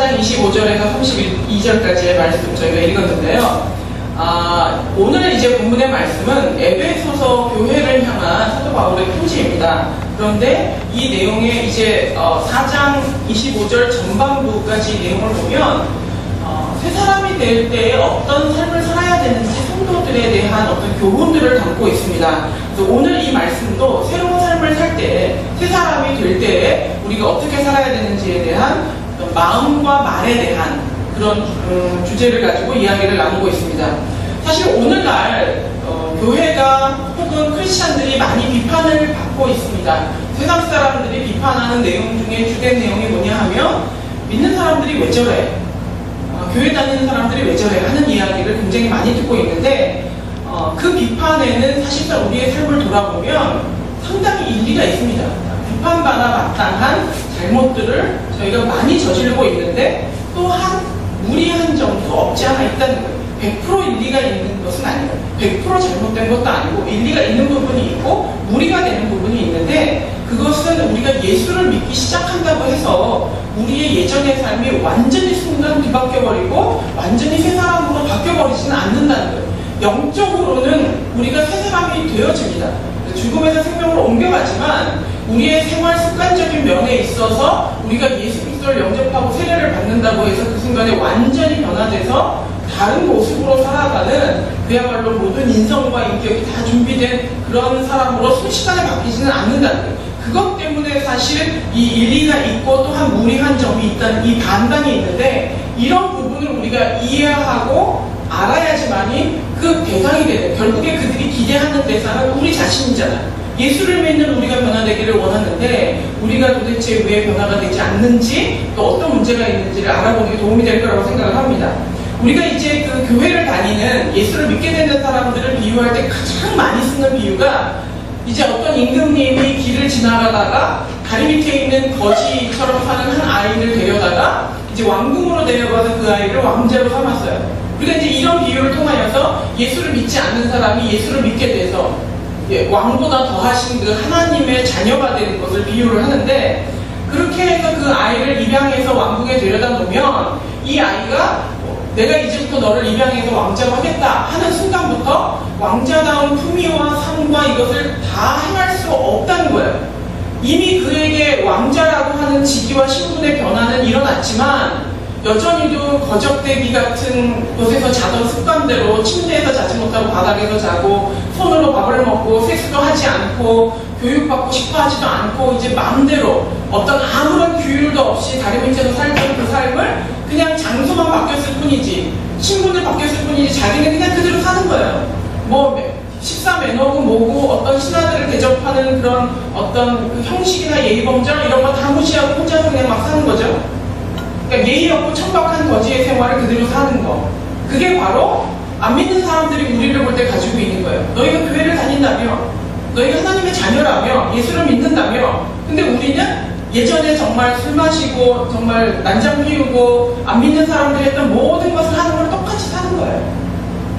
4장 25절에서 32절까지의 말씀 저희가 읽었는데요. 오늘 이제 본문의 말씀은 에베소서 교회를 향한 사도 바울의 편지입니다. 그런데 이 내용의 이제 4장 25절 전반부까지 내용을 보면 새 사람이 될 때에 어떤 삶을 살아야 되는지 성도들에 대한 어떤 교훈들을 담고 있습니다. 그래서 오늘 이 말씀도 새로운 삶을 살 때, 새 사람이 될 때에 우리가 어떻게 살아야 되는지에 대한 마음과 말에 대한 그런 주제를 가지고 이야기를 나누고 있습니다. 사실 오늘날 교회가 혹은 크리스찬들이 많이 비판을 받고 있습니다. 세상 사람들이 비판하는 내용 중에 주된 내용이 뭐냐 하면 믿는 사람들이 왜 저래? 교회 다니는 사람들이 왜 저래? 하는 이야기를 굉장히 많이 듣고 있는데 그 비판에는 사실상 우리의 삶을 돌아보면 상당히 일리가 있습니다. 비판받아 마땅한 잘못들을 저희가 많이 저지르고 있는데 또한 무리한 점도 없지 않아 있다는 거예요. 100% 일리가 있는 것은 아니에요. 100% 잘못된 것도 아니고 일리가 있는 부분이 있고 무리가 되는 부분이 있는데 그것은 우리가 예수를 믿기 시작한다고 해서 우리의 예전의 삶이 완전히 순간 뒤바뀌어버리고 완전히 새 사람으로 바뀌어버리지는 않는다는 거예요. 영적으로는 우리가 새 사람이 되어집니다. 죽음에서 생명으로 옮겨가지만 우리의 생활 습관적인 면에 있어서 우리가 예수 그리스도를 영접하고 세례를 받는다고 해서 그 순간에 완전히 변화돼서 다른 모습으로 살아가는 그야말로 모든 인성과 인격이 다 준비된 그런 사람으로 순식간에 바뀌지는 않는다는 거예요. 그것 때문에 사실 이 일리가 있고 또한 무리한 점이 있다는 이 반반이 있는데 이런 부분을 우리가 이해하고 알아야지만이 그 대상이 되는, 결국에 그들이 기대하는 대상은 우리 자신이잖아요. 예수를 믿는 우리가 변화되기를 원하는데 우리가 도대체 왜 변화가 되지 않는지 또 어떤 문제가 있는지를 알아보는 게 도움이 될 거라고 생각을 합니다. 우리가 이제 그 교회를 다니는 예수를 믿게 되는 사람들을 비유할 때 가장 많이 쓰는 비유가 이제 어떤 임금님이 길을 지나가다가 다리 밑에 있는 거지처럼 사는 한 아이를 데려다가 이제 왕궁으로 데려가서 그 아이를 왕자로 삼았어요. 우리가 이제 이런 비유를 통하여서 예수를 믿지 않는 사람이 예수를 믿게 돼서 왕보다 더하신 그 하나님의 자녀가 되는 것을 비유를 하는데 그렇게 해서 그 아이를 입양해서 왕궁에 데려다 놓으면 이 아이가 내가 이제부터 너를 입양해서 왕자로 하겠다 하는 순간부터 왕자다운 품위와 삶과 이것을 다 행할 수 없다는 거예요. 이미 그에게 왕자라고 하는 직위와 신분의 변화는 일어났지만 여전히도 거적대기 같은 곳에서 자던 습관대로 침대에서 자지 못하고 바닥에서 자고 손으로 밥을 먹고 세수도 하지 않고 교육받고 싶어 하지도 않고 이제 마음대로 어떤 아무런 규율도 없이 다리 밑에서 살던 그 삶을 그냥 장소만 바뀌었을 뿐이지 신분을 바뀌었을 뿐이지 자기는 그냥 그대로 사는 거예요. 뭐 식사 매너고 뭐고 어떤 신하들을 대접하는 그런 어떤 그 형식이나 예의범절 이런 거 다 무시하고 혼자서 그냥 막 사는 거죠. 그러니까 예의 없고 천박한 거지의 생활을 그대로 사는 거. 그게 바로 안 믿는 사람들이 우리를 볼 때 가지고 있는 거예요. 너희가 교회를 다닌다며, 너희가 하나님의 자녀라며, 예수를 믿는다며. 근데 우리는 예전에 정말 술 마시고 정말 난장 피우고 안 믿는 사람들이 했던 모든 것을 하는 걸 똑같이 사는 거예요.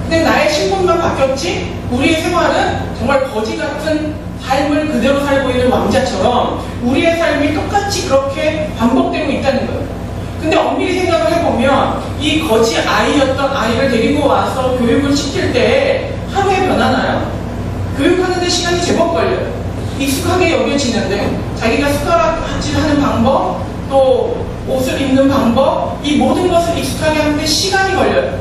근데 나의 신분만 바뀌었지 우리의 생활은 정말 거지 같은 삶을 그대로 살고 있는 왕자처럼 우리의 삶이 똑같이 그렇게 반복되고 있다는 거예요. 근데 엄밀히 생각을 해보면 이 거지 아이였던 아이를 데리고 와서 교육을 시킬 때 하루에 변하나요? 교육하는데 시간이 제법 걸려요. 익숙하게 여겨지는데 자기가 숟가락질하는 방법, 또 옷을 입는 방법, 이 모든 것을 익숙하게 하는데 시간이 걸려요.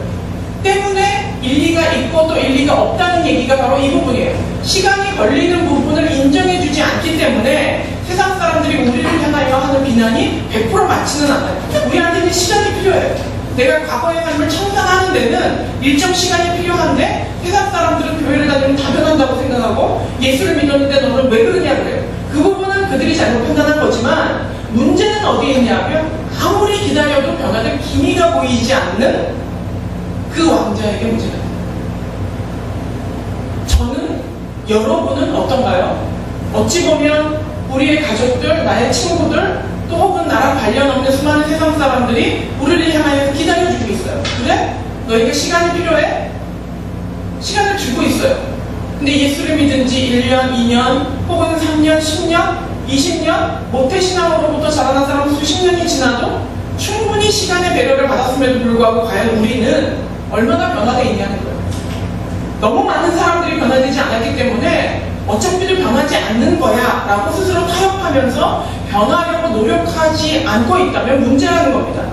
때문에 일리가 있고 또 일리가 없다는 얘기가 바로 이 부분이에요. 시간이 걸리는 부분을 인정해주지 않기 때문에 세상 사람들이 우리를 향하여 하는 비난이 100% 맞지는 않아요. 우리한테는 시간이 필요해요. 내가 과거의 삶을 청산하는 데는 일정 시간이 필요한데 세상 사람들은 교회를 다니면 다 변한다고 생각하고 예수를 믿었는데 너는 왜 그러냐 그래요. 그 부분은 그들이 잘못 판단한 거지만 문제는 어디에 있냐면 아무리 기다려도 변화될 기미가 보이지 않는 그 왕자에게 문제가 있어요. 저는 여러분은 어떤가요? 어찌 보면 우리의 가족들, 나의 친구들, 또 혹은 나랑 관련 없는 수많은 세상 사람들이 우리를 향하여 기다려주고 있어요. 그래? 너에게 시간이 필요해? 시간을 주고 있어요. 근데 예수를 믿은 지 1년, 2년, 혹은 3년, 10년, 20년, 모태신앙으로부터 자라난 사람 수십 년이 지나도 충분히 이렇게 시간의 배려를 받았음에도 불구하고 과연 우리는 얼마나 변화되어 있냐는 거예요. 너무 많은 사람들이 변화되지 않았기 때문에 어차피도 변하지 않는 거야 라고 스스로 타협하면서 변화하려고 노력하지 않고 있다면 문제라는 겁니다.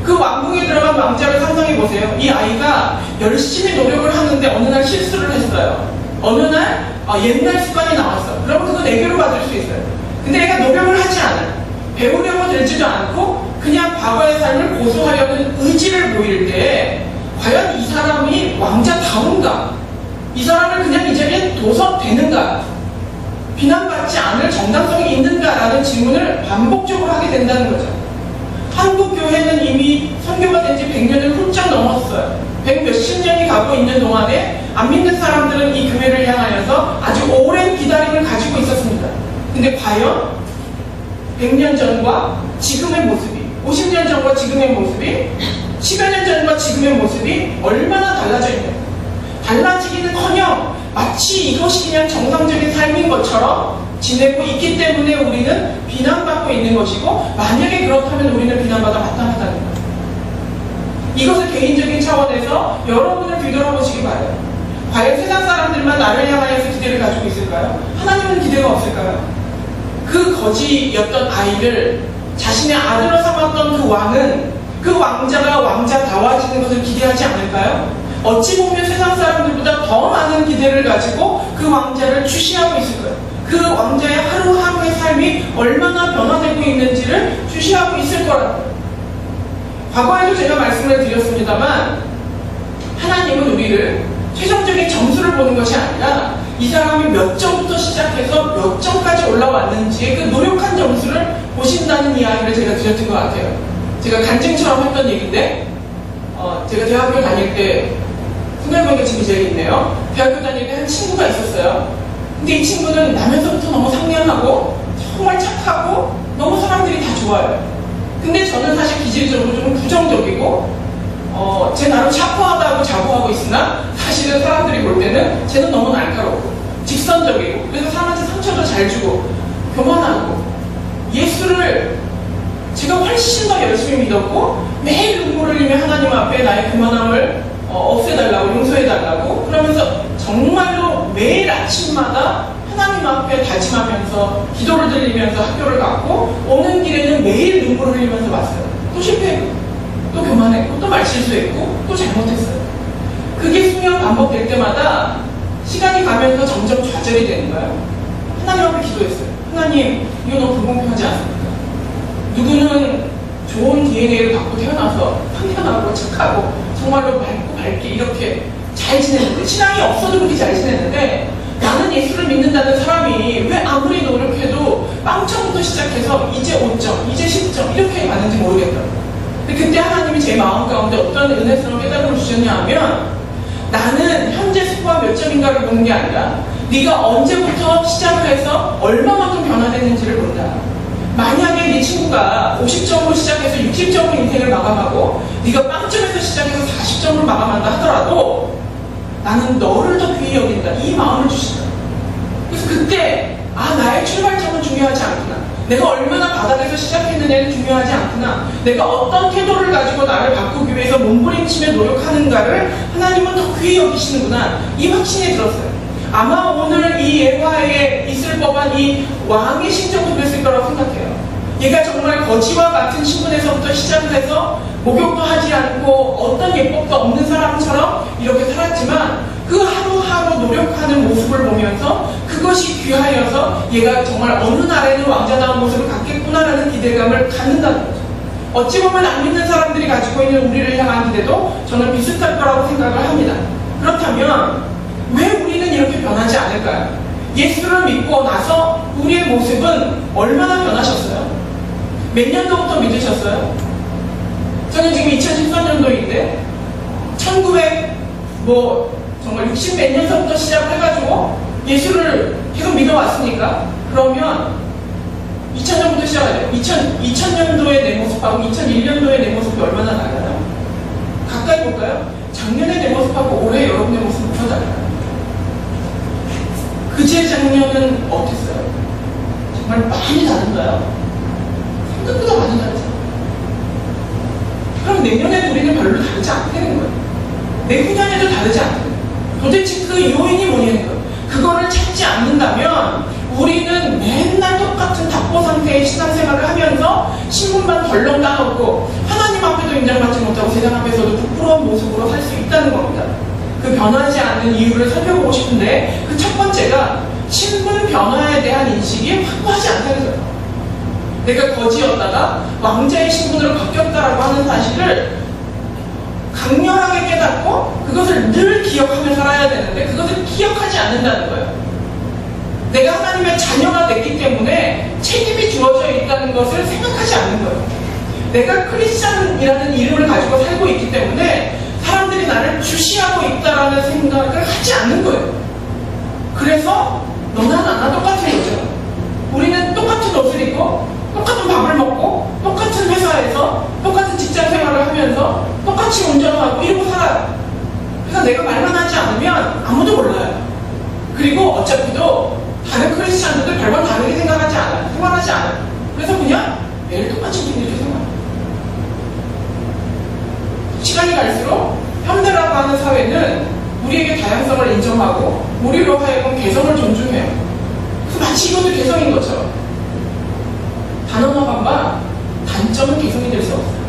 그 왕궁에 들어간 왕자를 상상해 보세요. 이 아이가 열심히 노력을 하는데 어느 날 실수를 했어요. 어느 날 옛날 습관이 나왔어. 그러면 그건 애교로 받을 수 있어요. 근데 애가 노력을 하지 않아요. 배우려고 들지도 않고 그냥 과거의 삶을 고수하려는 의지를 보일 때 과연 이 사람이 왕자다운가? 이 사람을 그냥 이 자리에 둬서 되는가? 비난받지 않을 정당성이 있는가라는 질문을 반복적으로 하게 된다는 거죠. 한국 교회는 이미 선교가 된 지 100년을 훌쩍 넘었어요. 100 몇십 년이 가고 있는 동안에 안 믿는 사람들은 이 교회를 향하여서 아주 오랜 기다림을 가지고 있었습니다. 근데 과연 100년 전과 지금의 모습이, 50년 전과 지금의 모습이, 10여 년 전과 지금의 모습이 얼마나 달라져 있는가? 달라지기는커녕 마치 이것이 그냥 정상적인 삶인 것처럼 지내고 있기 때문에 우리는 비난받고 있는 것이고, 만약에 그렇다면 우리는 비난받아 마땅하다는 거예요. 이것을 개인적인 차원에서 여러분을 뒤돌아보시기 바라요. 과연 세상 사람들만 나를 향하여서 기대를 가지고 있을까요? 하나님은 기대가 없을까요? 그 거지였던 아이를 자신의 아들로 삼았던 그 왕은 그 왕자가 왕자다워지는 것을 기대하지 않을까요? 어찌 보면 세상 사람들보다 더 많은 기대를 가지고 그 왕자를 주시하고 있을 거예요. 그 왕자의 하루하루의 삶이 얼마나 변화되고 있는지를 주시하고 있을 거라고요. 과거에도 제가 말씀을 드렸습니다만 하나님은 우리를 최종적인 점수를 보는 것이 아니라 이 사람이 몇 점부터 시작해서 몇 점까지 올라왔는지의 그 노력한 점수를 보신다는 이야기를 제가 드렸던 것 같아요. 제가 간증처럼 했던 얘기인데 제가 대학교 다닐 때 생각해보니까 지금 제일 있네요. 대학교 다닐 때 한 친구가 있었어요. 근데 이 친구는 나면서부터 너무 상냥하고 정말 착하고 너무 사람들이 다 좋아요. 근데 저는 사실 기질적으로 좀 부정적이고 제 나름 샤프하다고 자부하고 있으나 사실은 사람들이 볼 때는 쟤는 너무 날카롭고 직선적이고, 그래서 사람한테 상처도 잘 주고 교만하고, 예수를 제가 훨씬 더 열심히 믿었고 매일 눈물을 흘리며 하나님 앞에 나의 교만함을 없애달라고, 용서해달라고 그러면서 정말로 매일 아침마다 하나님 앞에 다짐하면서 기도를 드리면서 학교를 갔고, 오는 길에는 매일 눈물을 흘리면서 왔어요. 또 실패했고 또 교만했고 또 말실수했고 또 잘못했어요. 그게 수년 반복될 때마다 시간이 가면서 점점 좌절이 되는 거예요. 하나님 앞에 기도했어요. 하나님, 이거 너무 불공평하지 않습니까? 누구는 좋은 DNA를 갖고 태어나서 상냥하고 착하고 정말로 맑고 밝게 이렇게 잘 지냈는데, 신앙이 없어도 그렇게 잘 지냈는데, 나는 예수를 믿는다는 사람이 왜 아무리 노력해도 빵점부터 시작해서 이제 5점, 이제 10점 이렇게 가는지 모르겠더라고요. 근데 그때 하나님이 제 마음 가운데 어떤 은혜스러운 깨달음을 주셨냐 하면, 나는 현재 스코어 몇 점인가를 보는 게 아니라 네가 언제부터 시작을 해서 얼마만큼 변화됐는지를 본다. 만약에 네 친구가 50점으로 시작해서 60점으로 인생을 마감하고 네가 빵점에서 시작해서 40점으로 마감한다 하더라도 나는 너를 더 귀히 여긴다, 이 마음을 주신다. 그래서 그때 나의 출발점은 중요하지 않구나, 내가 얼마나 바닥에서 시작했느냐는 중요하지 않구나, 내가 어떤 태도를 가지고 나를 바꾸기 위해서 몸부림치며 노력하는가를 하나님은 더 귀히 여기시는구나, 이 확신이 들었어요. 아마 오늘 이 예화에 있을 법한 이 왕의 심정도 그랬을 거라고 생각해요. 얘가 정말 거지와 같은 신분에서부터 시작을 해서 목욕도 하지 않고 어떤 예법도 없는 사람처럼 이렇게 살았지만, 그 하루하루 노력하는 모습을 보면서 그것이 귀하여서 얘가 정말 어느 날에는 왕자다운 모습을 갖겠구나라는 기대감을 갖는다는 거죠. 어찌 보면 안 믿는 사람들이 가지고 있는 우리를 향한 기대도 저는 비슷할 거라고 생각을 합니다. 그렇다면 왜 우리는 이렇게 변하지 않을까요? 예수를 믿고 나서 우리의 모습은 얼마나 변하셨어요? 몇 년도부터 믿으셨어요? 저는 지금 2013년도인데 1900 정말 60 몇 년서부터 시작해가지고 예수를 계속 믿어왔으니까, 그러면 2000년부터 시작해야 돼요. 2000년도의 내 모습하고 2001년도의 내 모습이 얼마나 달라요? 가까이 볼까요? 작년의 내 모습하고 올해 여러분의 모습은 무엇 달라요? 그제 작년은 어땠어요? 정말 많이 다른가요? 생각보다 많이 다르죠. 그럼 내년에도 우리는 별로 다르지 않게 되는 거예요. 내후년에도 다르지 않게 돼요. 도대체 그 요인이 뭐냐는 거예요. 그거를 찾지 않는다면 우리는 맨날 똑같은 답보 상태의 신앙생활을 하면서 신분만 덜렁 따놓고 하나님 앞에도 인정받지 못하고 세상 앞에서도 부끄러운 모습으로 살 수 있다는 겁니다. 그 변하지 않는 이유를 살펴보고 싶은데 그 첫 번째가 신분 변화에 대한 인식이 확고하지 않다는 거예요. 내가 거지였다가 왕자의 신분으로 바뀌었다라고 하는 사실을 강렬하게 깨닫고 그것을 늘 기억하며 살아야 되는데 그것을 기억하지 않는다는 거예요. 내가 하나님의 자녀가 됐기 때문에 책임이 주어져 있다는 것을 생각하지 않는 거예요. 내가 크리스찬이라는 이름을 가지고 살고 있기 때문에 사람들이 나를 주시하고 있다라는 생각을 하지 않는 거예요. 그래서 너나 나나 똑같은 거죠. 우리는 똑같은 옷을 입고 똑같은 밥을 먹고 똑같은 회사에서 똑같은 직장 생활을 하면서 똑같이 운전하고 이러고 살아요. 그래서 내가 말만 하지 않으면 아무도 몰라요. 그리고 어차피도 다른 크리스찬들도 별반 다르게 생각하지 않아요. 생활하지 않아요. 그래서 그냥 매일 똑같이 우리들이 생활해요. 시간이 갈수록 현대라고 하는 사회는 우리에게 다양성을 인정하고 우리로 하여금 개성을 존중해요. 그래서 마치 이것도 개성인 것처럼 단 하나만과 단점은 개성이 될 수 없어요.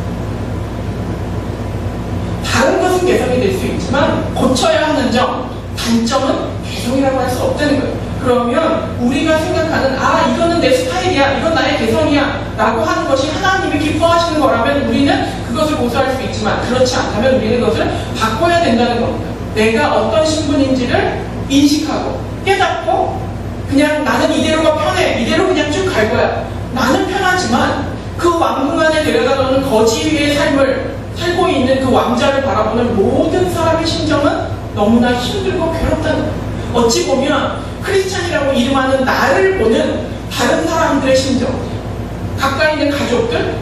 다른 것은 개성이 될 수 있지만 고쳐야 하는 점, 단점은 개성이라고 할 수 없다는 거예요. 그러면 우리가 생각하는 이거는 내 스타일이야, 이건 나의 개성이야 라고 하는 것이 하나님이 기뻐하시는 거라면 우리는 그것을 고수할 수 있지만 그렇지 않다면 우리는 그것을 바꿔야 된다는 겁니다. 내가 어떤 신분인지를 인식하고 깨닫고 그냥 나는 이대로가 편해, 이대로 그냥 쭉 갈 거야. 나는 편하지만 그 왕궁 안에 데려다 놓는 거지의 삶을 살고 있는 그 왕자를 바라보는 모든 사람의 심정은 너무나 힘들고 괴롭다는 거예요. 어찌 보면 크리스찬이라고 이름하는 나를 보는 다른 사람들의 심정, 가까이 있는 가족들,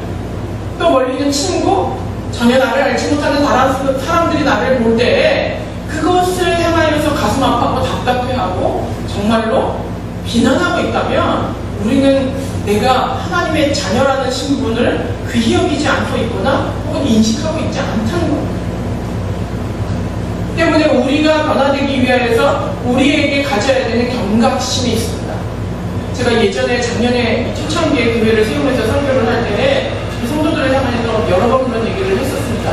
또 멀리 있는 친구, 전혀 나를 알지 못하는 다른 사람들이 나를 볼 때 그것을 향하여서 가슴 아파하고 답답해하고 정말로 비난하고 있다면 우리는 내가 하나님의 자녀라는 신분을 귀히 여기지 않고 있거나 혹은 인식하고 있지 않다는 겁니다. 때문에 우리가 변화되기 위하여서 우리에게 가져야 되는 경각심이 있습니다. 제가 예전에 작년에 초창기에 교회를 세우면서 설교를 할 때 성도들을 향해서 여러 번 그런 얘기를 했었습니다.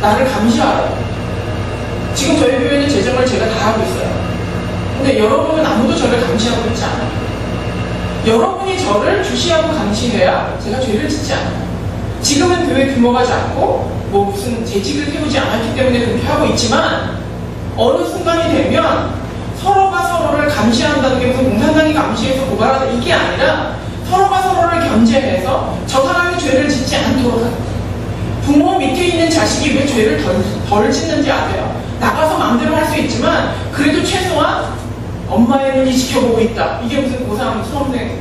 나를 감시하라. 지금 저희 교회는 재정을 제가 다 하고 있어요. 근데 여러분은 아무도 저를 감시하고 있지 않아요. 여러분이 저를 주시하고 감시해야 제가 죄를 짓지 않아요. 지금은 교회 규모가 작고 무슨 재직을 세우지 않았기 때문에 그렇게 하고 있지만 어느 순간이 되면 서로가 서로를 감시한다는 게 무슨 공산당이 감시해서 고발하는 이게 아니라 서로가 서로를 견제해서 저 사람이 죄를 짓지 않도록 하는 거예요. 부모 밑에 있는 자식이 왜 죄를 덜 짓는지 아세요? 나가서 마음대로 할 수 있지만 그래도 최소한 엄마의 눈이 지켜보고 있다. 이게 무슨 고3 수험생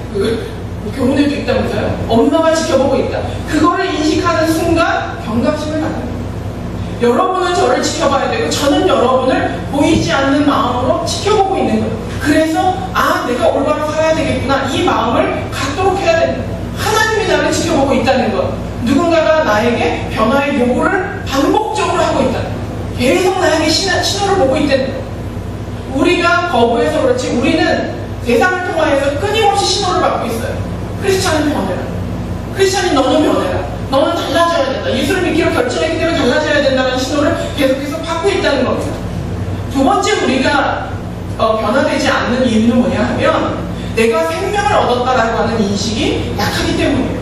교문에도 있다면서요? 엄마가 지켜보고 있다. 그거를 인식하는 순간 경각심을 갖는 거예요. 여러분은 저를 지켜봐야 되고 저는 여러분을 보이지 않는 마음으로 지켜보고 있는 거예요. 그래서 내가 올바로 살아야 되겠구나. 이 마음을 갖도록 해야 된다. 하나님이 나를 지켜보고 있다는 것. 누군가가 나에게 변화의 요구를 반복적으로 하고 있다는 것. 계속 나에게 신호를 보고 있다는 것. 우리가 거부해서 그렇지 우리는 세상을 통하여서 끊임없이 신호를 받고 있어요. 크리스찬은 변해라. 크리스찬이 너는 변해라. 너는 달라져야 된다. 예수를 믿기로 결정했기 때문에 달라져야 된다는 신호를 계속해서 받고 있다는 겁니다. 두 번째 우리가 변화되지 않는 이유는 뭐냐 하면 내가 생명을 얻었다라고 하는 인식이 약하기 때문이에요.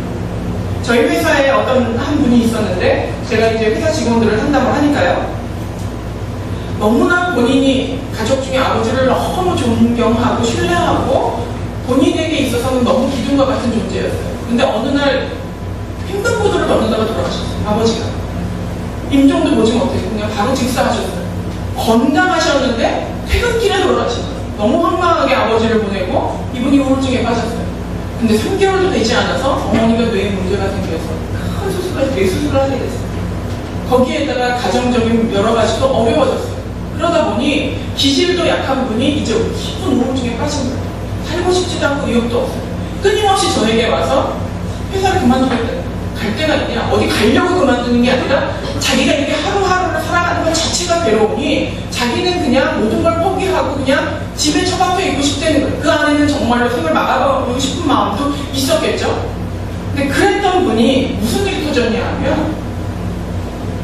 저희 회사에 어떤 한 분이 있었는데 제가 이제 회사 직원들을 상담을 하니까요. 너무나 본인이 가족 중에 아버지를 너무 존경하고 신뢰하고 본인에게 있어서는 너무 기둥과 같은 존재였어요. 근데 어느 날 횡단보도를 건너다가 돌아가셨어요. 아버지가. 임종도 보지 못했고 그냥 바로 직사하셨어요. 건강하셨는데 퇴근길에 돌아가신 거예요. 너무 황망하게 아버지를 보내고 이분이 우울증에 빠졌어요. 근데 3개월도 되지 않아서 어머니가 뇌에 문제가 생겨서 큰 수술까지 뇌수술을 하게 됐어요. 거기에다가 가정적인 여러 가지도 어려워졌어요. 그러다 보니 기질도 약한 분이 이제 깊은 우울증에 빠진 거예요. 살고 싶지도 않고 의욕도 없어요. 끊임없이 저에게 와서 회사를 그만두겠다. 갈 데가 있냐? 어디 가려고 그만두는 게 아니라 자기가 이렇게 하루하루를 살아가는 것 자체가 괴로우니 자기는 그냥 모든 걸 포기하고 그냥 집에 처박혀 있고 싶다는 거예요. 그 안에는 정말로 생을 막아보고 싶은 마음도 있었겠죠. 근데 그랬던 분이 무슨 일이 터졌냐 하면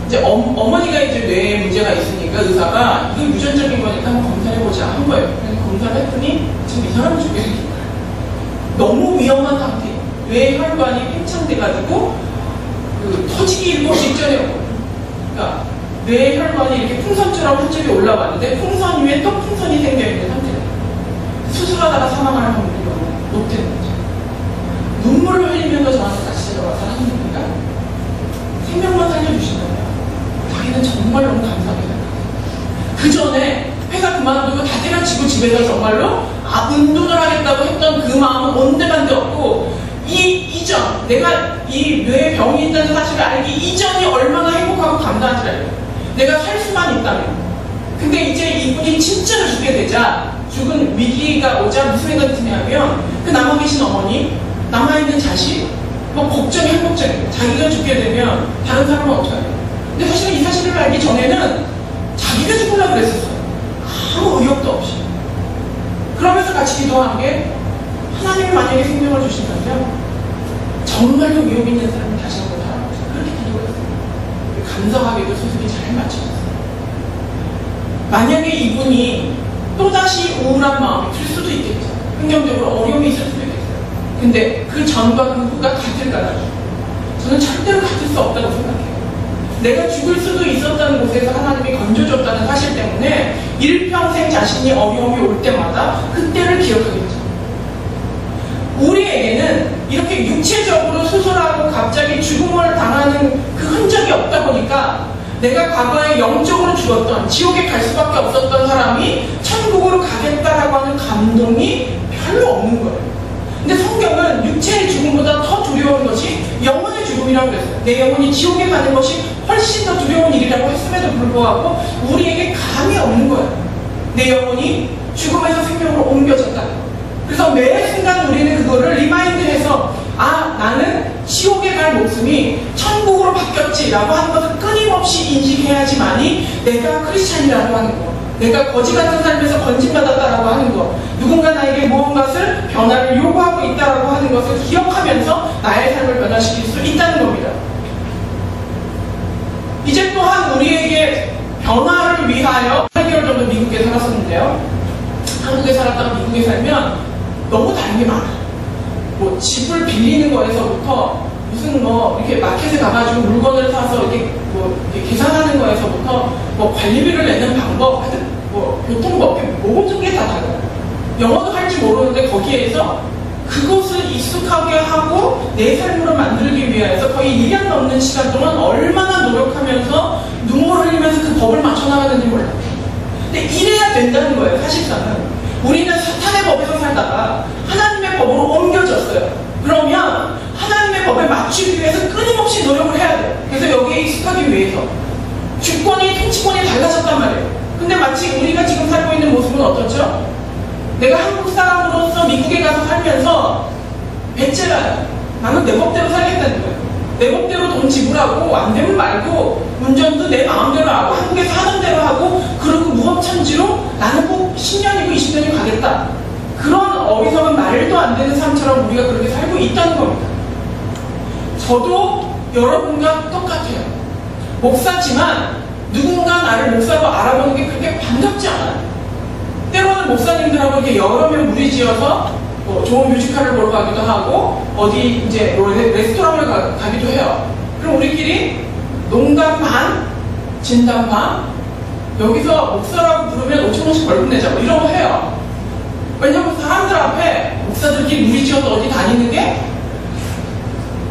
이제 어머니가 이제 뇌에 문제가 있으니까 의사가 이거 유전적인 거니까 한번 검사해보자 한 거예요. 그래서 검사를 했더니 지금 이 사람을 죽게 생긴 거예요. 너무 위험한 상태예요. 뇌 혈관이 팽창돼가지고 터지기 일보 직전이었거든요. 그러니까 뇌 혈관이 이렇게 풍선처럼 한쪽에 올라왔는데 풍선 위에 또 풍선이 생겨있는 상태예요. 수술하다가 사망할 확률이 너무 높다는 거죠. 눈물을 흘리면서 저한테 다시 들어와서 하는 겁니다. 생명만 살려주신다면 자기는 정말 너무 감사하게 생각해요. 그 전에 회사 그만두고 다 때려치고 집에서 정말로 운동을 하겠다고 했던 그 마음은 온데간데 없고 이전 내가 이 뇌에 병이 있다는 사실을 알기 이전이 얼마나 행복하고 감사한지 알아요. 내가 살 수만 있다면. 근데 이제 이분이 진짜로 죽게 되자 죽은 위기가 오자 무슨 생각이 드냐면 그 남아 계신 어머니 남아있는 자식 뭐 걱정이 한 걱정이에요. 자기가 죽게 되면 다른 사람은 어떻게 해요? 근데 사실은 이 사실을 알기 전에는 자기가 죽으려고 그랬었어요. 아무 의욕도 없이. 그러면서 같이 기도한 게 하나님이 만약에 생명을 주신다면 정말로 의욕 있는 사람이 다시 한번 살아보자. 그렇게 기도했어요. 감사하게도 수술이 잘 맞춰졌어요. 만약에 이분이 또다시 우울한 마음이 들 수도 있겠죠. 환경적으로 어려움이 있을 수도 있겠어요. 근데 그 전과 그 후가 같을까요? 저는 절대로 같을 수 없다고 생각해요. 내가 죽을 수도 있었다는 곳에서 하나님이 건져줬다는 사실 때문에 일평생 자신이 어려움이 올 때마다 그때를 기억하겠죠. 우리에게는 이렇게 육체적으로 수술하고 갑자기 죽음을 당하는 그 흔적이 없다 보니까 내가 과거에 영적으로 죽었던 지옥에 갈 수밖에 없었던 사람이 천국으로 가겠다라고 하는 감동이 별로 없는 거예요. 근데 성경은 육체의 죽음보다 더 두려운 것이 영혼의 죽음이라고 그랬어요. 내 영혼이 지옥에 가는 것이 훨씬 더 두려운 일이라고 했음에도 불구하고 우리에게 감이 없는 거예요. 내 영혼이 죽음에서 생명으로 옮겨졌다. 그래서 매 순간 우리는 그거를 리마인드해서 나는 지옥에 갈 목숨이 천국으로 바뀌었지라고 하는 것을 끊임없이 인식해야지만이 내가 크리스찬이라고 하는 거, 내가 거지 같은 삶에서 건진받았다라고 하는 것, 누군가 나에게 무언가를 변화를 요구하고 있다라고 하는 것을 기억하면서 나의 삶을 변화시킬 수 있다는 겁니다. 이제 또한 우리에게 변화를 위하여 8개월 정도 미국에 살았었는데요. 한국에 살았다가 미국에 살면 너무 다른 게 많아요. 뭐 집을 빌리는 거에서부터 무슨 이렇게 마켓에 가가지고 물건을 사서 이렇게 이렇게 계산하는 거에서부터 관리비를 내는 방법, 하여튼 교통법, 모든 게 다 달라요. 영어도 할 줄 모르는데 거기에서 그것을 익숙하게 하고 내 삶으로 만들기 위해서 거의 1년 넘는 시간 동안 얼마나 노력하면서 눈물 흘리면서 그 법을 맞춰나가는지 몰라요. 근데 이래야 된다는 거예요. 사실상은 우리는 사탄의 법에서 살다가 하나님의 법으로 옮겨졌어요. 그러면 하나님의 법에 맞추기 위해서 끊임없이 노력을 해야 돼요. 그래서 여기에 익숙하기 위해서 주권이, 통치권이 달라졌단 말이에요. 근데 마치 우리가 지금 살고 있는 모습은 어떻죠? 내가 한국 사람으로서 미국에 가서 살면서 배째라요. 나는 내 법대로 살겠다는 거예요. 내 법대로 돈 지불하고 안 되면 말고 운전도 내 마음대로 하고 한국에 사는 대로 하고 그리고 무법천지로 나는 꼭 10년이고 20년이 가겠다. 그런 어리석은 말도 안 되는 삶처럼 우리가 그렇게 살고 있다는 겁니다. 저도 여러분과 똑같아요. 목사지만 누군가 나를 목사로 알아보는 게 그렇게 반갑지 않아요. 때로는 목사님들하고 이렇게 여러 명 무리지어서 좋은 뮤지컬을 보러 가기도 하고 어디 이제 레스토랑을 가기도 해요. 그럼 우리끼리 농담 반, 진담 반, 여기서 목사라고 부르면 5,000원씩 벌금 내자 이런 거 해요. 왜냐면 사람들 앞에 목사들끼리 무리지어서 어디 다니는 게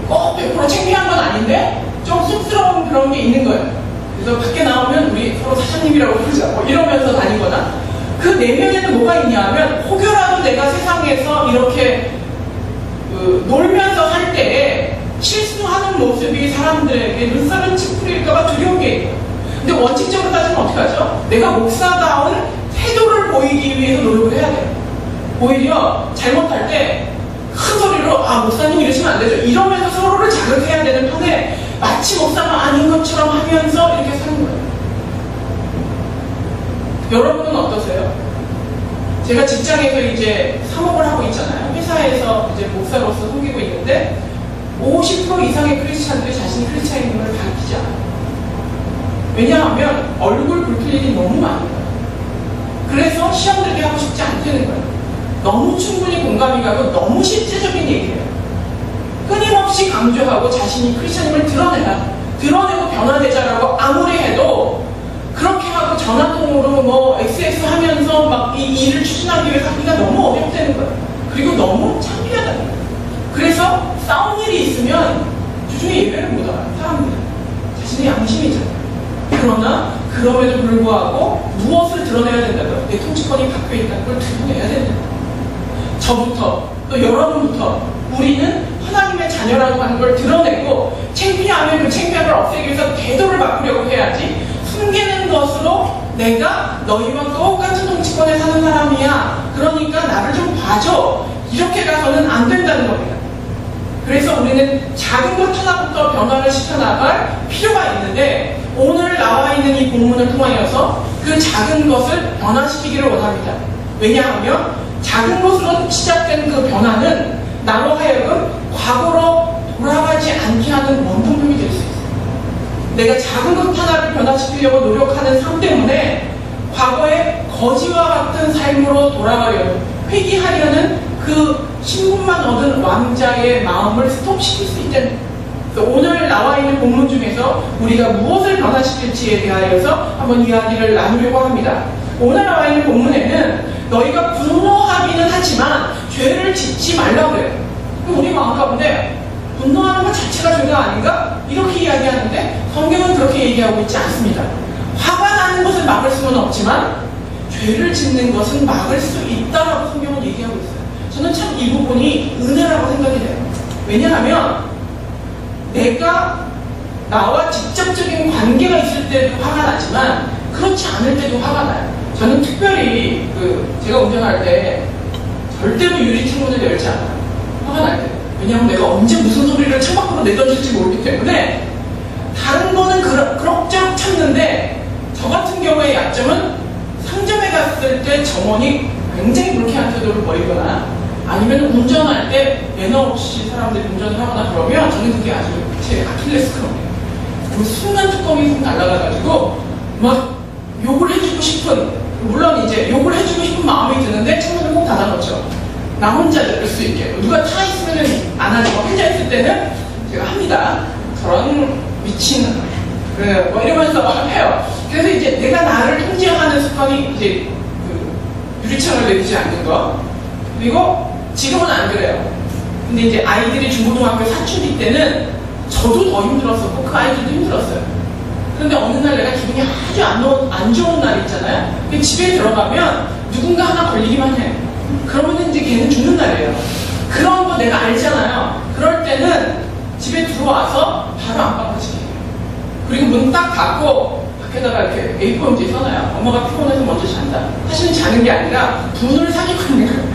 꼭 100% 창피한 건 아닌데 좀 쑥스러운 그런 게 있는 거예요. 그래서 밖에 나오면 우리 서로 사장님이라고 부르자 이러면서 다니거나 그 내면에는 뭐가 있냐 하면 혹여라도 내가 세상에서 이렇게 놀면서 살 때에 실수하는 모습이 사람들에게 눈살을 찌푸릴까봐 두려운 게 있어요. 근데 원칙적으로 따지면 어떻게 하죠? 내가 목사다운 태도를 보이기 위해서 노력을 해야 돼요. 오히려 잘못할 때 큰 소리로 아 목사님 이러시면 안 되죠. 이러면서 서로를 자극해야 되는 판에 마치 목사가 아닌 것처럼 하면서 이렇게 사는 거예요. 여러분은 어떠세요? 제가 직장에서 이제 사목을 하고 있잖아요. 회사에서 이제 목사로서 섬기고 있는데 50% 이상의 크리스찬들이 자신이 크리스찬임을 밝히지 않아요. 왜냐하면 얼굴 붉힐 일이 너무 많은 거예요. 그래서 시험 들게 하고 싶지 않다는 거예요. 너무 충분히 공감이 가고 너무 실제적인 얘기예요. 끊임없이 강조하고 자신이 크리스찬임을 드러내고 변화되자라고 아무리 해도 그렇게 하고 전화통으로 뭐 XX 하면서 막 이 일을 추진하기 위해서 하기가 너무 어렵다는 거예요. 그리고 너무 창피하다는 거예요. 그래서 싸운 일이 있으면 주중에 예배를 못 와요. 사람들은 자신의 양심이잖아요. 그러나 그럼에도 불구하고 무엇을 드러내야 된다고요? 내 통치권이 바뀌어 있다는 걸 드러내야 된다. 저부터 또 여러분부터 우리는 하나님의 자녀라고 하는 걸 드러내고 창피하면 그 창피함을 없애기 위해서 태도를 바꾸려고 해야지 숨기는 것으로 내가 너희와 똑같은 통치권에 사는 사람이야. 그러니까 나를 좀 봐줘. 이렇게 가서는 안 된다는 겁니다. 그래서 우리는 작은 것 하나부터 변화를 시켜나갈 필요가 있는데 오늘 나와 있는 이 본문을 통하여서 그 작은 것을 변화시키기를 원합니다. 왜냐하면 작은 것으로 시작된 그 변화는 나로 하여금 과거로 돌아가지 않게 하는 원동력이 될 수 있어요. 내가 작은 것 하나를 변화시키려고 노력하는 삶 때문에 과거의 거지와 같은 삶으로 돌아가려는 회귀하려는 그 신분만 얻은 왕자의 마음을 스톱시킬 수 있다는 오늘 나와 있는 본문 중에서 우리가 무엇을 변화시킬지에 대하여서 한번 이야기를 나누려고 합니다. 오늘 나와 있는 본문에는 너희가 분노하기는 하지만 죄를 짓지 말라고 해요. 우리 마음 가운데 분노하는 것 자체가 죄가 아닌가? 이렇게 이야기하는데 성경은 그렇게 얘기하고 있지 않습니다. 화가 나는 것을 막을 수는 없지만 죄를 짓는 것은 막을 수 있다라고 성경은 얘기하고 있어요. 저는 참 이 부분이 은혜라고 생각이 돼요. 왜냐하면 내가 나와 직접적인 관계가 있을 때도 화가 나지만 그렇지 않을 때도 화가 나요. 저는 특별히 제가 운전할 때 절대로 유리 창문을 열지 않아요. 화가 날 때. 왜냐하면 내가 언제 무슨 소리를 창밖으로 내던질지 모르기 때문에 다른 거는 그럭저럭 참는데 저 같은 경우의 약점은 상점에 갔을 때 점원이 굉장히 불쾌한 태도를 보이거나 아니면 운전할 때 매너 없이 사람들이 운전을 하거나 그러면 저는 그게 아주 제 아킬레스건이에요. 그 순간 뚜껑이 훅 날아가가지고 막 욕을 해주고 싶은, 물론 이제 욕을 해주고 싶은 마음이 드는데 창문을 꼭 닫아놓죠. 나 혼자 들을 수 있게. 누가 타 있으면 안 하죠. 혼자 있을 때는 제가 합니다. 저런 미친 뭐 이러면서 막 해요. 그래서 이제 내가 나를 통제하는 습관이 이제 유리창을 내리지 않는 거. 그리고 지금은 안 그래요. 근데 이제 아이들이 중고등학교 사춘기 때는 저도 더 힘들었었고 그 아이들도 힘들었어요. 그런데 어느 날 내가 기분이 아주 안 좋은 날 있잖아요. 집에 들어가면 누군가 하나 걸리기만 해. 그러면 이제 걔는 죽는 날이에요. 그런 거 내가 알잖아요. 그럴 때는 집에 들어와서 바로 안방까지 해요. 그리고 문 딱 닫고 밖에다가 이렇게 A4용지에 써놔요. 엄마가 피곤해서 먼저 잔다. 사실은 자는 게 아니라 분을 사기고 있는 거예요.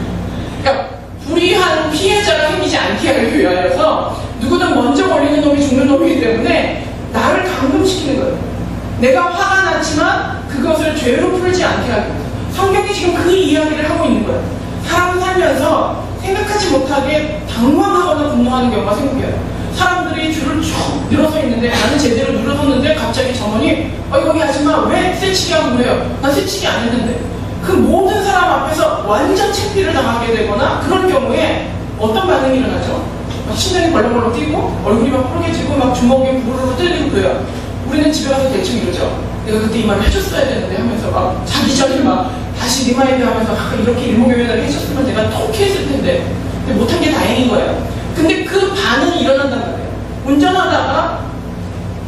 그러니까 불의한 피해자가 생기지 않게 하기 위하여서 누구든 먼저 걸리는 놈이 죽는 놈이기 때문에 나를 감금시키는 거예요. 내가 화가 났지만 그것을 죄로 풀지 않게 하기 위해서. 성경이 지금 그 이야기를 하고 있는 거예요. 사람 살면서 생각하지 못하게 당황하거나 분노하는 경우가 생겨요. 사람들이 줄을 쭉 늘어서 있는데 나는 제대로 늘어섰는데 갑자기 점원이 거기 아줌마 왜 새치기 하고 그래요? 난 새치기 안 했는데. 그 모든 사람 앞에서 완전 창피를 당하게 되거나 그런 경우에 어떤 반응이 일어나죠? 막 심장이 벌렁벌렁 뛰고 얼굴이 막 푸르게지고 막 주먹이 부르르 떨리고 그래요. 우리는 집에 가서 대충 이러죠. 내가 그때 이 말을 해줬어야 되는데 하면서 막 자기 전에 막 다시 네 말에 대하면서 이렇게 일목요연하게 해줬으면 내가 톡 했을 텐데 근데 못한 게 다행인 거예요. 근데 그 반응이 일어난단 말이에요. 운전하다가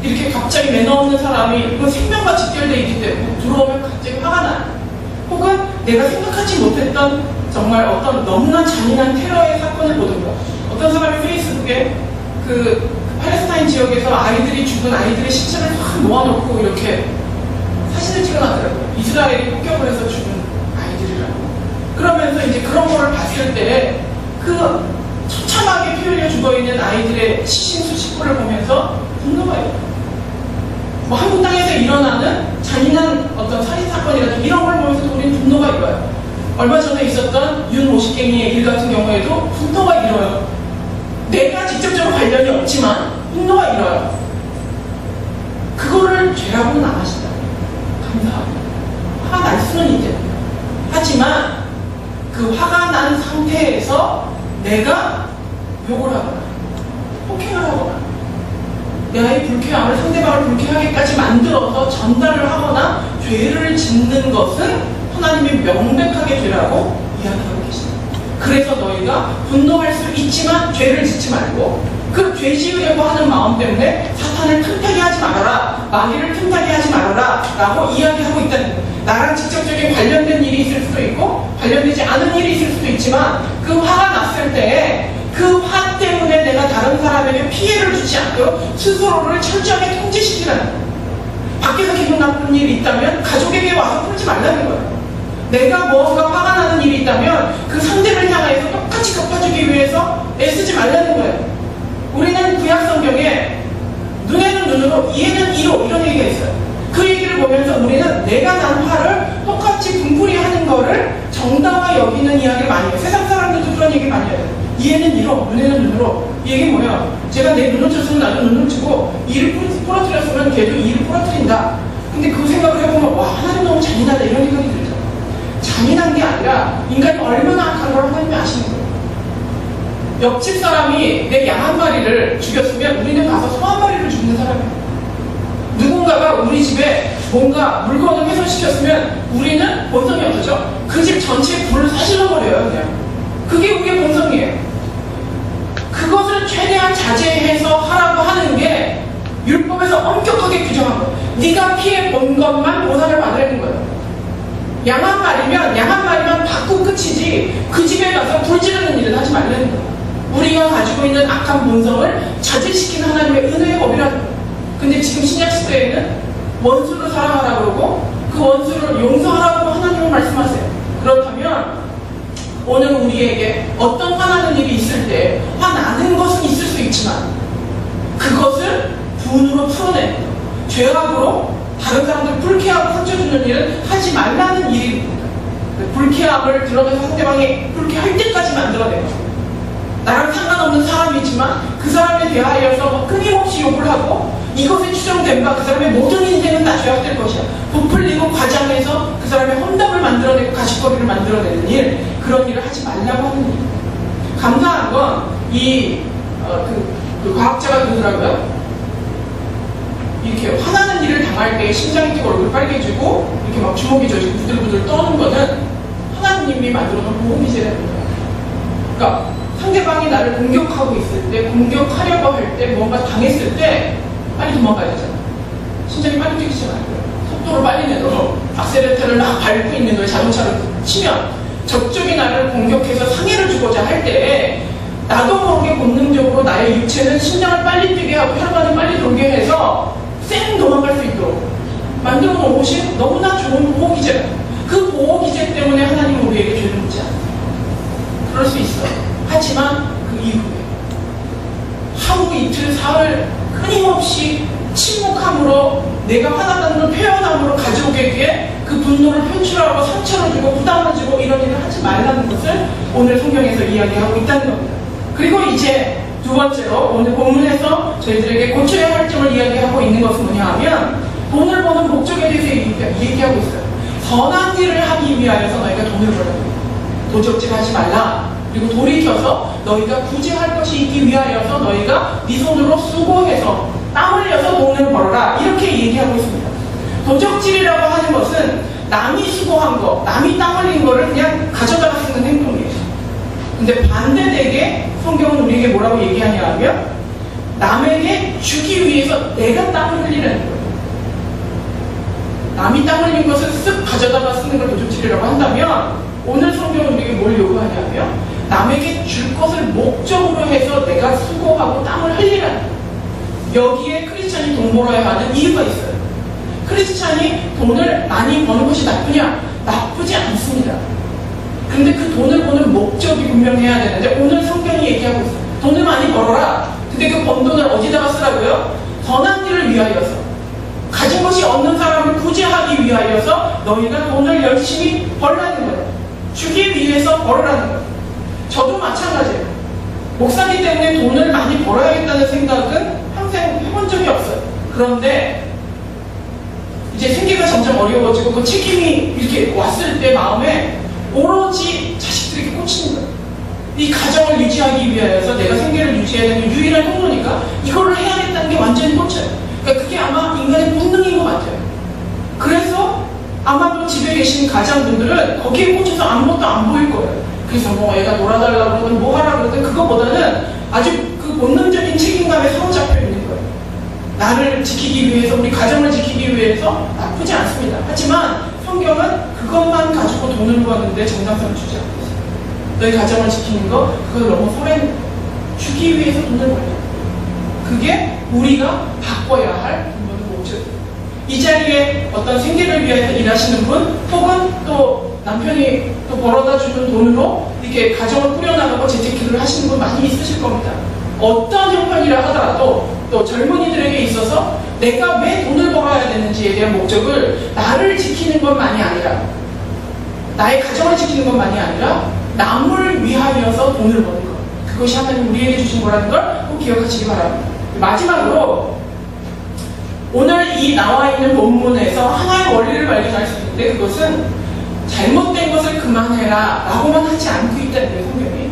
이렇게 갑자기 매너 없는 사람이 생명과 직결되어 있기 때문에 들어오면 갑자기 화가 나요. 혹은 내가 생각하지 못했던 정말 어떤 너무나 잔인한 테러의 사건을 보든가 어떤 사람이 페이스북에 그 팔레스타인 지역에서 아이들이 죽은 아이들의 시체를 확 모아놓고 이렇게 사진을 찍어놨더라고요. 이스라엘이 폭격을 해서 죽은 아이들이라고. 그러면서 이제 그런 거를 봤을 때 그 비참하게 피 흘려 죽어있는 아이들의 시신수식물을 보면서 분노가 일어나요. 뭐 한국 땅에서 일어나는 잔인한 어떤 살인사건이라든지 이런 걸 보면서 우리는 분노가 일어나요. 얼마 전에 있었던 윤오식갱이의 일 같은 경우에도 분노가 일어나요. 내가 직접적으로 관련이 없지만 분노가 일어나요. 그거를 죄라고는 안 하신다. 감사합니다. 화가 날 수는 있죠. 하지만 그 화가 난 상태에서 내가 욕을 하거나 폭행을 하거나 나의 불쾌함을 상대방을 불쾌하게까지 만들어서 전달을 하거나 죄를 짓는 것은 하나님이 명백하게 죄라고 이야기하고 계십니다. 그래서 너희가 분노할 수 있지만 죄를 짓지 말고 그 죄 지으려고 하는 마음 때문에 사탄을 틈타게 하지 말아라, 마귀를 틈타게 하지 말아라 라고 이야기하고 있다는 거예요. 나랑 직접적인 관련된 일이 있을 수도 있고 관련되지 않은 일이 있을 수도 있지만 그 화가 났을 때 그 화 때문에 내가 다른 사람에게 피해를 주지 않도록 스스로를 철저하게 통제시키라는 거예요. 밖에서 기분 나쁜 일이 있다면 가족에게 와서 풀지 말라는 거예요. 내가 무언가 화가 나는 일이 있다면 그 상대를 향해서 똑같이 갚아주기 위해서 애쓰지 말라는 거예요. 우리는 구약 성경에 눈에는 눈으로 이에는 이로 이런 얘기가 있어요. 그 얘기를 보면서 우리는 내가 난 화를 똑같이 분풀이 하는 거를 정당화 여기는 이야기를 많이 해요. 세상 사람들도 그런 얘기 많이 해요. 이에는 이로, 눈에는 눈으로. 이 얘기는 뭐야? 제가 내 눈을 쳤으면 나도 눈을 치고 이를 부러뜨렸으면 걔도 이를 부러뜨린다. 근데 그 생각을 해보면 와, 하나님 너무 잔인하다 이런 생각이 들죠. 잔인한 게 아니라 인간이 얼마나 악한 걸 하나님이 아시는 거예요. 옆집 사람이 내 양 한 마리를 죽였으면 우리는 가서 소 한 마리를 죽는 사람이에요. 누군가가 우리 집에 뭔가 물건을 훼손시켰으면 우리는 본성이 어떠죠? 그 집 전체에 불을 사실러버려요, 그냥. 그게 우리의 본성이에요. 그것을 최대한 자제해서 하라고 하는 게 율법에서 엄격하게 규정한 거예요. 네가 피해 본 것만 보상을 받으라는 거예요. 양 한 마리면 받고 끝이지 그 집에 가서 불 지르는 일은 하지 말라는 거예요. 우리가 가지고 있는 악한 본성을 자제시키는 하나님의 은혜의 법이라는 거예요. 근데 지금 신약시대에는 원수를 사랑하라고 그러고 그 원수를 용서하라고 하나님은 말씀하세요. 그렇다면 오늘 우리에게 어떤 화나는 일이 있을 때 화나는 것은 있을 수 있지만 그것을 분으로 풀어내는 것, 죄악으로 다른 사람들 불쾌하고 상처주는 일은 하지 말라는 일입니다. 불쾌함을 드러내서 상대방이 불쾌할 때까지 만들어내는 것. 나랑 상관없는 사람이지만 그 사람에 대하여서 끊임없이 욕을 하고 이것에 추정된 바 그 사람의 모든 인생은 다 죄악될 것이야. 부풀리고 과장해서 그 사람의 험담을 만들어내고 가십거리를 만들어내는 일, 그런 일을 하지 말라고 하는 일. 감사한 건 그 과학자가 그러더라고요. 이렇게 화나는 일을 당할 때 심장이 뛰고 얼굴이 빨개지고 이렇게 막 주먹이 져지고 부들부들 떠는 거는 하나님이 만들어 놓은 보호미제라는 거예요. 그러니까 상대방이 나를 공격하고 있을 때, 공격하려고 할 때, 뭔가 당했을 때 빨리 도망가야 되잖아. 심장이 빨리 뛰지 말고요. 속도를 빨리 내도록 악셀레터를 막 밟고 있는 거에 자동차를 치면 적적이 나를 공격해서 상해를 주고자 할 때 나도 모르게 본능적으로 나의 육체는 심장을 빨리 뛰게 하고 혈관을 빨리 돌게 해서 쌩 도망갈 수 있도록 만들어 놓은 것이 너무나 좋은 보호기제다. 그 보호기제 때문에 하나님은 우리에게 죄를 묻지 않아요. 그럴 수 있어요. 하지만 그 이후에 하루 이틀 사흘 끊임없이 침묵함으로 내가 화났다는 걸 표현함으로 가져오게 돼 그 분노를 표출하고 상처를 주고 부담을 주고 이런 일을 하지 말라는 것을 오늘 성경에서 이야기하고 있다는 겁니다. 그리고 이제 두 번째로 오늘 본문에서 저희들에게 고쳐야 할 점을 이야기하고 있는 것은 뭐냐 하면 돈을 버는 목적에 대해서 얘기하고 있어요. 선한 일을 하기 위하여서 너희가 돈을 벌어야 됩니다. 도적질 하지 말라. 그리고 돌이켜서 너희가 구제할 것이 있기 위하여서 너희가 네 손으로 수고해서 땀 흘려서 돈을 벌어라. 이렇게 얘기하고 있습니다. 도적질이라고 하는 것은 남이 수고한 거, 남이 땀 흘린 거를 그냥 가져다가 쓰는 행동이에요. 근데 반대되게 성경은 우리에게 뭐라고 얘기하냐 하면 남에게 주기 위해서 내가 땀을 흘리는 거예요. 남이 땀 흘린 것을 쓱 가져다가 쓰는 걸 도적질이라고 한다면 오늘 성경은 우리에게 뭘 요구하냐면 남에게 줄 것을 목적으로 해서 내가 수고하고 땀을 흘리라는 거예요. 여기에 크리스찬이 돈 벌어야 하는 이유가 있어요. 크리스찬이 돈을 많이 버는 것이 나쁘냐? 나쁘지 않습니다. 그런데 그 돈을 버는 목적이 분명해야 되는데 오늘 성경이 얘기하고 있어요. 돈을 많이 벌어라. 근데 그 번 돈을 어디다가 쓰라고요? 선한 일을 위하여서. 가진 것이 없는 사람을 구제하기 위하여서 너희가 돈을 열심히 벌라는 거예요. 주기 위해서 벌으라는 거예요. 저도 마찬가지예요. 목사기 때문에 돈을 많이 벌어야겠다는 생각은 평생 해본 적이 없어요. 그런데 이제 생계가 점점 어려워지고 그 책임이 이렇게 왔을 때 마음에 오로지 자식들에게 꽂히는 거예요. 이 가정을 유지하기 위해서 내가 생계를 유지해야 되는 유일한 통로니까 이거를 해야겠다는 게 완전히 꽂혀요. 그러니까 그게 아마 인간의 본능인 것 같아요. 그래서 아마도 집에 계신 가장분들은 거기에 꽂혀서 아무것도 안 보일 거예요. 그래서 뭐 애가 놀아달라고 그러든 뭐 하라고 그러든 그거보다는 아주 그 본능적인 책임감에 사로잡혀 있는 거예요. 나를 지키기 위해서, 우리 가정을 지키기 위해서 나쁘지 않습니다. 하지만 성경은 그것만 가지고 돈을 버는데 정당성을 주지 않고 있어요. 너희 가정을 지키는 거, 그걸 너무 소홀히 주기 위해서 돈을 벌려요. 그게 우리가 바꿔야 할 근본의 목적이에요. 이 자리에 어떤 생계를 위해서 일하시는 분, 혹은 또 남편이 또 벌어다 주는 돈으로 이렇게 가정을 꾸려나가고 재테크를 하시는 분 많이 있으실 겁니다. 어떤 형편이라 하더라도 또 젊은이들에게 있어서 내가 왜 돈을 벌어야 되는지에 대한 목적을 나를 지키는 것만이 아니라, 나의 가정을 지키는 것만이 아니라 남을 위하여서 돈을 버는 것, 그것이 하나님 우리에게 주신 거라는 걸 꼭 기억하시기 바랍니다. 마지막으로 오늘 이 나와 있는 본문에서 하나의 원리를 발견할 수 있는데, 그것은 잘못된 것을 그만해라 라고만 하지 않고 있다는 거예요. 성경이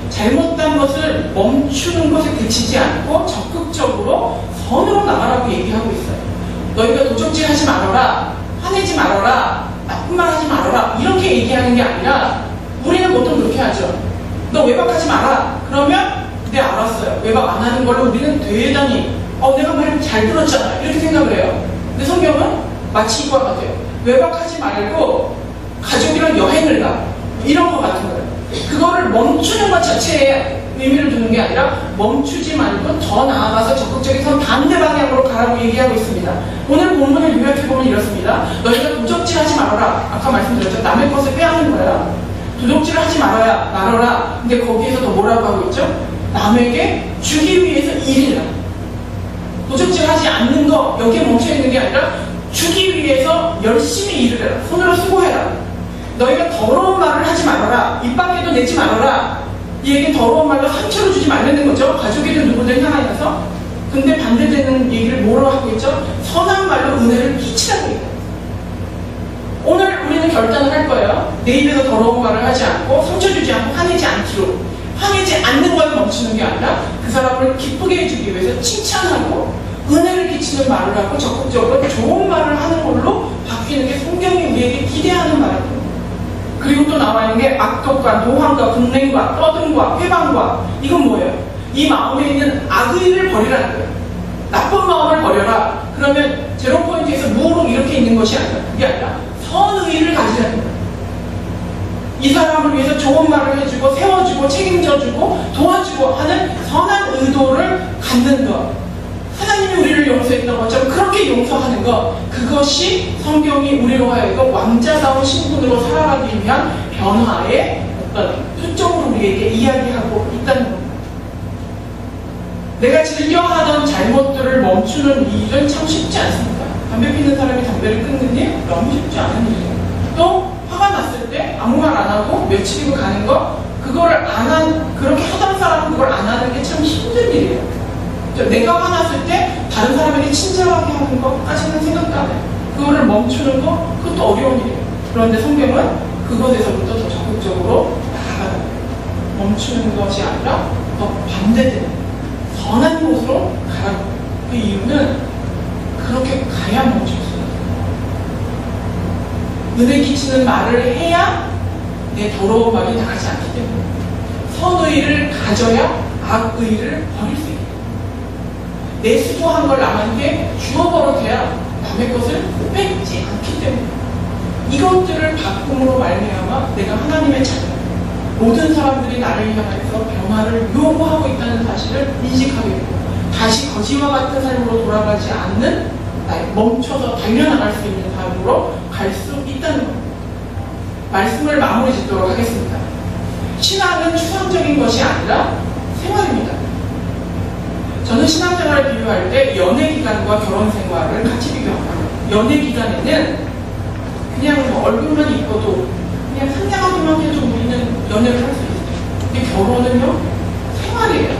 잘못된 것을 멈추는 것에 그치지 않고 적극적으로 선으로 나가라고 얘기하고 있어요. 너희가 도적질 하지 말아라, 화내지 말아라, 나쁜 말 하지 말아라, 이렇게 얘기하는 게 아니라, 우리는 보통 그렇게 하죠. 너 외박하지 마라. 그러면 네 알았어요. 외박 안 하는 걸로 우리는 대단히 내가 말 잘 들었잖아 이렇게 생각을 해요. 근데 성경은 마치 이와 같아요. 외박하지 말고 가족이랑 여행을 가, 이런 것 같은 거예요. 그거를 멈추는 것 자체에 의미를 두는 게 아니라 멈추지 말고 더 나아가서 적극적인 반대 방향으로 가라고 얘기하고 있습니다. 오늘 본문을 요약해보면 이렇습니다. 너희가 도적질 하지 말아라. 아까 말씀드렸죠. 남의 것을 빼앗는 거야. 도적질을 하지 말아라. 근데 거기에서 또 뭐라고 하고 있죠? 남에게 주기 위해서 일해라. 도적질 하지 않는 거, 여기에 멈춰있는 게 아니라 주기 위해서 열심히 일을 해라. 손으로 수고해라. 너희가 더러운 말을 하지 말아라. 입 밖에도 내지 말아라. 이 얘기는 더러운 말로 상처를 주지 말라는 거죠. 가족이든 누구든 향하여서. 근데 반대되는 얘기를 뭐로 하고 있죠? 선한 말로 은혜를 끼치라고 얘기해요. 오늘 우리는 결단을 할 거예요. 내 입에서 더러운 말을 하지 않고 상처 주지 않고 화내지 않기로. 화내지 않는 걸 멈추는 게 아니라 그 사람을 기쁘게 해주기 위해서 칭찬하고 은혜를 끼치는 말을 하고 적극적으로 좋은 말을 하는 걸로 바뀌는 게 성경이 우리에게 기대하는 말입니다. 그리고 또 나와 있는 게 악독과 노함과 분냉과 떠듬과 회방과, 이건 뭐예요? 이 마음에 있는 악의를 버리라는 거예요. 나쁜 마음을 버려라. 그러면 제로포인트에서 무로 이렇게 있는 것이 아니라, 그게 아니라 선의를 가지라는 거예요. 이 사람을 위해서 좋은 말을 해주고 세워주고 책임져주고 도와주고 하는 선한 의도를 갖는 것, 하나님이 우리를 용서했던 것처럼 그렇게 용서하는 것, 그것이 성경이 우리로 하여금 왕자다운 신분으로 살아가기 위한 변화의 어떤 초점으로 우리에게 이야기하고 있다는 겁니다. 내가 즐겨하던 잘못들을 멈추는 일은 참 쉽지 않습니다. 담배 피는 사람이 담배를 끊는 일 너무 쉽지 않은 일이에요. 또 화가 났을 때 아무 말 안 하고 며칠이고 가는 거, 그거를 그렇게 하던 사람은 그걸 안 하는 게 참 힘든 일이에요. 내가 화났을 때 다른 사람에게 친절하게 하는 것까지는 생각도 안 해요. 그거를 멈추는 거, 그것도 어려운 일이에요. 그런데 성경은 그것에서부터 더 적극적으로 나아가는 거예요. 멈추는 것이 아니라 더 반대되는 선한 곳으로 가라는 거예요. 그 이유는 그렇게 가야 멈출 수 있어요. 은혜 끼치는 말을 해야 내 더러운 말이 나가지 않기 때문에, 선의를 가져야 악의를 버릴 수 있어요. 내 수고한 걸 남한테 주어 버릇해야 남의 것을 뺏지 않기 때문에, 이것들을 바꿈으로 말미암아 내가 하나님의 자녀, 모든 사람들이 나를 향해서 변화를 요구하고 있다는 사실을 인식하게 되고, 다시 거지와 같은 삶으로 돌아가지 않는, 멈춰서 달려나갈 수 있는 삶으로 갈 수 있다는 겁니다. 말씀을 마무리 짓도록 하겠습니다. 신앙은 추상적인 것이 아니라 생활입니다. 저는 신앙생활을 비유할 때 연애 기간과 결혼 생활을 같이 비교합니다. 연애 기간에는 그냥 뭐 얼굴만 이뻐도 그냥 상냥하기만 해도 우리는 연애를 할 수 있어요. 근데 결혼은요, 생활이에요.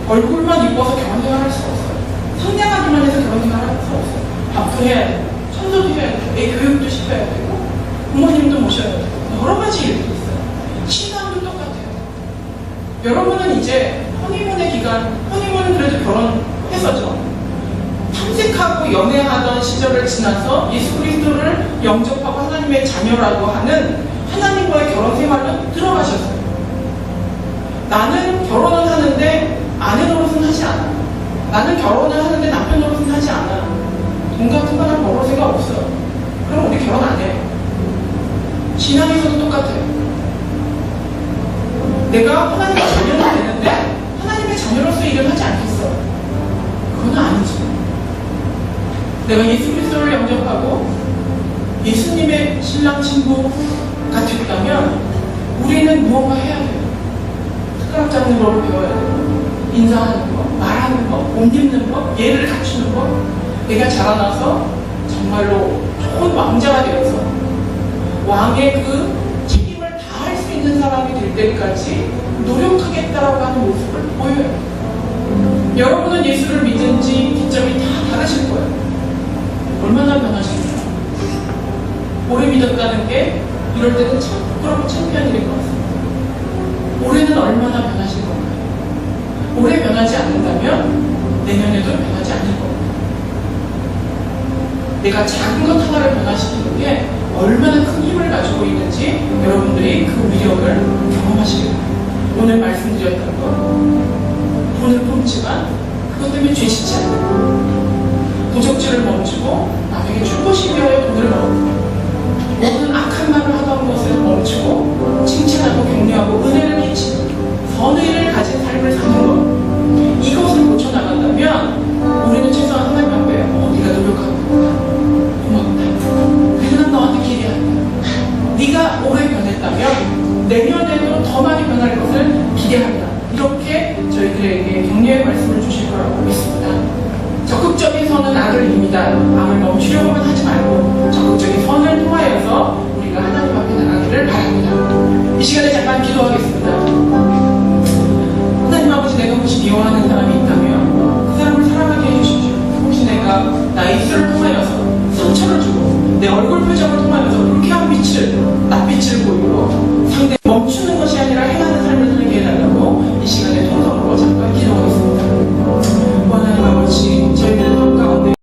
얼굴만 이뻐서 결혼 생활할 수 없어요. 상냥하기만 해서 결혼 생활할 수 없어요. 밥도 해야 되고, 청소도 해야 되고, 애 교육도 시켜야 되고, 부모님도 모셔야 되고, 여러 가지 일이 있어요. 신앙도 똑같아요. 여러분은 이제 허니문의 기간, 허니문은 그래도 결혼했었죠. 탐색하고 연애하던 시절을 지나서 예수 그리스도를 영접하고 하나님의 자녀라고 하는 하나님과의 결혼 생활은 들어가셨어요. 나는 결혼을 하는데 아내 노릇은 하지 않아. 나는 결혼을 하는데 남편 노릇은 하지 않아. 돈 같은 거는 벌을 생각 없어요. 그럼 우리 결혼 안 해요. 신앙에서도 똑같아요. 내가 하나님의 자녀는 되는데 하나님의 자녀로서 일을 하지 않겠어. 그건 아니지. 내가 예수 그리스도를 영접하고 예수님의 신랑 신부가 됐다면 우리는 무언가 해야 돼요. 숟가락 잡는 법을 배워야 돼요. 인사하는 법, 말하는 법, 옷 입는 법, 예를 갖추는 법. 내가 자라나서 정말로 좋은 왕자가 되어서 왕의 그 책임을 다 할 수 있는 사람이 될 때까지 노력하겠다라고 하는 모습을 보여요. 여러분은 예수를 믿은 지 기점이 다 다르실 거예요. 얼마나 변하십니까? 오래 믿었다는 게 이럴 때는 참 부끄럽고 창피한 것 같습니다. 올해는 얼마나 변하실 건가요? 올해 변하지 않는다면 내년에도 변하지 않을 겁니다. 내가 작은 것 하나를 변화시키는 게 얼마나 큰 힘을 가지고 있는지 여러분들이 그 위력을 경험하시길 바랍니다. 오늘 말씀드렸던 것, 돈을 품지만 그것 때문에 죄 짓지 않는 것, 도적질을 멈추고 남에게 축복이 위하여 돈을 먹고 모든 악한 말을 하던 것을 멈추고 칭찬하고 격려하고 은혜를 끼치는 선의를 가진 삶을 사는 것, 이것을 고쳐나간다면 우리는 최소한 하나님 앞에 네가 노력하고 있다, 고맙다, 그는 너한테 기대한다, 네가 오래 변했다면 내년에도 더 많이 변할 것을 기대한다, 이렇게 저희들에게 격려의 말씀을 주실 거라고 믿습니다. 적극적인 선은 악을 이깁니다. 악을 멈추려고만 하지 말고 적극적인 선을 통하여서 우리가 하나님 앞에 나가기를 바랍니다. 이 시간에 잠깐 기도하겠습니다. 하나님 아버지, 내가 혹시 미워하는 사람이 있다면 그 사람을 사랑하게 해주십시오. 혹시 내가 나의 입술을 통하여서 상처를 주고 내 얼굴 표정을 통하여서 불쾌한 빛을, 낯빛을 보이고